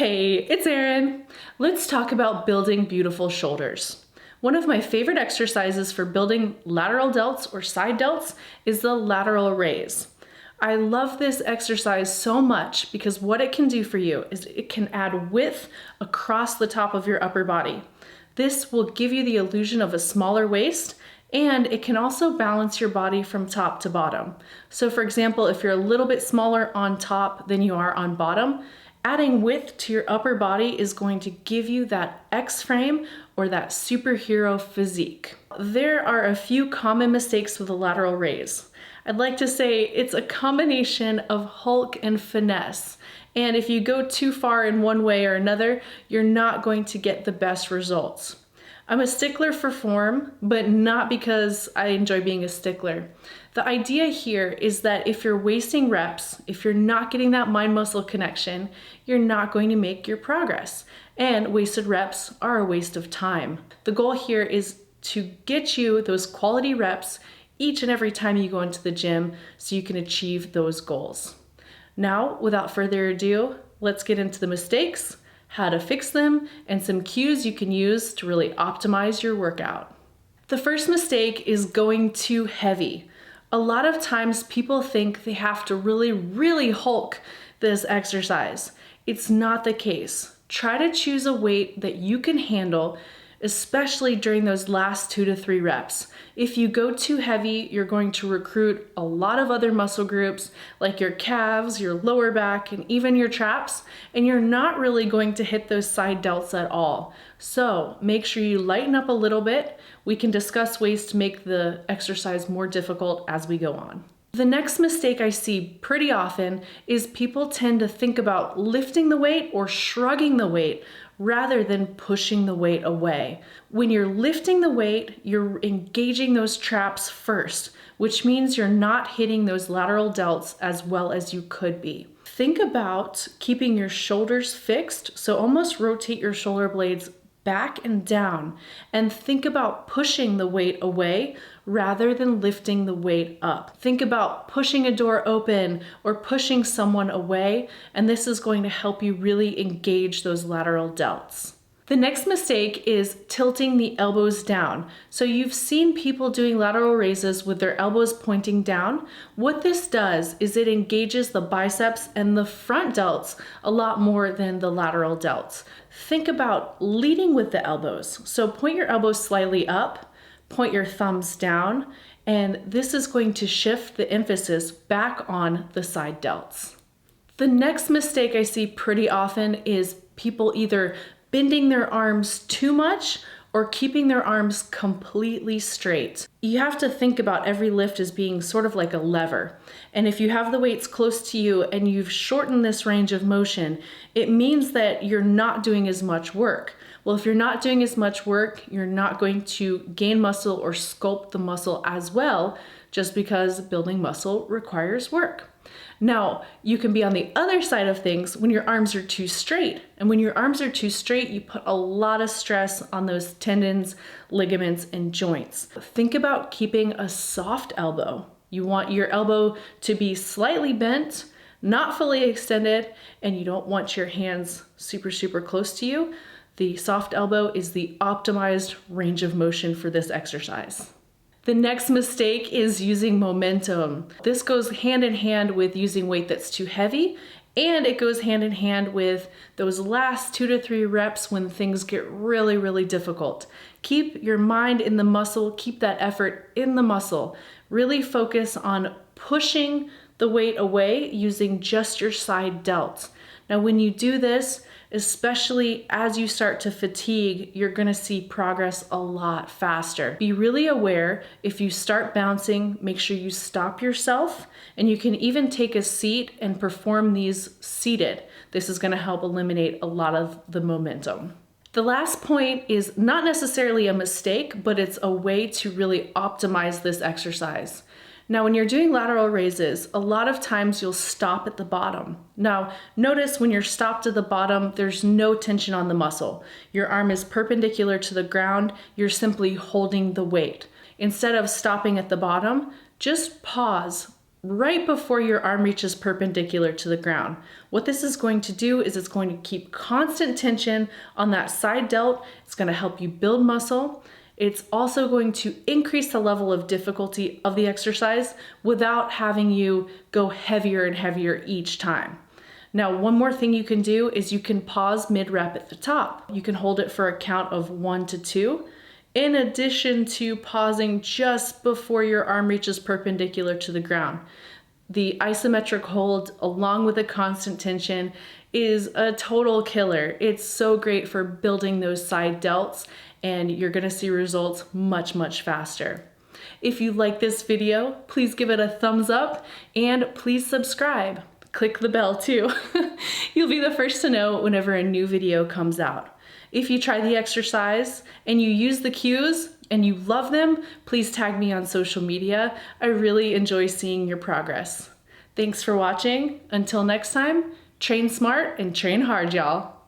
Hey, it's Erin. Let's talk about building beautiful shoulders. One of my favorite exercises for building lateral delts or side delts is the lateral raise. I love this exercise so much because what it can do for you is it can add width across the top of your upper body. This will give you the illusion of a smaller waist, and it can also balance your body from top to bottom. So for example, if you're a little bit smaller on top than you are on bottom, adding width to your upper body is going to give you that X-frame or that superhero physique. There are a few common mistakes with the lateral raise. I'd like to say it's a combination of Hulk and finesse. And if you go too far in one way or another, you're not going to get the best results. I'm a stickler for form, but not because I enjoy being a stickler. The idea here is that if you're wasting reps, if you're not getting that mind-muscle connection, you're not going to make your progress. And wasted reps are a waste of time. The goal here is to get you those quality reps each and every time you go into the gym so you can achieve those goals. Now, without further ado, let's get into the mistakes, how to fix them, and some cues you can use to really optimize your workout. The first mistake is going too heavy. A lot of times people think they have to really Hulk this exercise. It's not the case. Try to choose a weight that you can handle, especially during those last 2 to 3 reps. If you go too heavy, you're going to recruit a lot of other muscle groups like your calves, your lower back, and even your traps, and you're not really going to hit those side delts at all. So make sure you lighten up a little bit. We can discuss ways to make the exercise more difficult as we go on. The next mistake I see pretty often is people tend to think about lifting the weight or shrugging the weight rather than pushing the weight away. When you're lifting the weight, you're engaging those traps first, which means you're not hitting those lateral delts as well as you could be. Think about keeping your shoulders fixed, so almost rotate your shoulder blades back and down, and think about pushing the weight away rather than lifting the weight up. Think about pushing a door open or pushing someone away, and this is going to help you really engage those lateral delts. The next mistake is tilting the elbows down. So you've seen people doing lateral raises with their elbows pointing down. What this does is it engages the biceps and the front delts a lot more than the lateral delts. Think about leading with the elbows. So point your elbows slightly up, point your thumbs down, and this is going to shift the emphasis back on the side delts. The next mistake I see pretty often is people either bending their arms too much or keeping their arms completely straight. You have to think about every lift as being sort of like a lever. And if you have the weights close to you and you've shortened this range of motion, it means that you're not doing as much work. Well, if you're not doing as much work, you're not going to gain muscle or sculpt the muscle as well, just because building muscle requires work. Now, you can be on the other side of things when your arms are too straight. And when your arms are too straight, you put a lot of stress on those tendons, ligaments, and joints. Think about keeping a soft elbow. You want your elbow to be slightly bent, not fully extended, and you don't want your hands super close to you. The soft elbow is the optimized range of motion for this exercise. The next mistake is using momentum. This goes hand in hand with using weight that's too heavy, and it goes hand in hand with those last 2 to 3 reps when things get really difficult. Keep your mind in the muscle, keep that effort in the muscle. Really focus on pushing the weight away using just your side delts. Now, when you do this, especially as you start to fatigue, you're gonna see progress a lot faster. Be really aware if you start bouncing, make sure you stop yourself, and you can even take a seat and perform these seated. This is gonna help eliminate a lot of the momentum. The last point is not necessarily a mistake, but it's a way to really optimize this exercise. Now, when you're doing lateral raises, a lot of times you'll stop at the bottom. Now, notice when you're stopped at the bottom, there's no tension on the muscle. Your arm is perpendicular to the ground. You're simply holding the weight. Instead of stopping at the bottom, just pause. right before your arm reaches perpendicular to the ground. What this is going to do is it's going to keep constant tension on that side delt. It's going to help you build muscle. It's also going to increase the level of difficulty of the exercise without having you go heavier and heavier each time. Now, one more thing you can do is you can pause mid-rep at the top. You can hold it for a count of 1 to 2, in addition to pausing just before your arm reaches perpendicular to the ground. The isometric hold, along with a constant tension, is a total killer. It's so great for building those side delts, and you're gonna see results much, much faster. If you like this video, please give it a thumbs up and please subscribe. Click the bell too. You'll be the first to know whenever a new video comes out. If you try the exercise and you use the cues and you love them, please tag me on social media. I really enjoy seeing your progress. Thanks for watching. Until next time, train smart and train hard, y'all.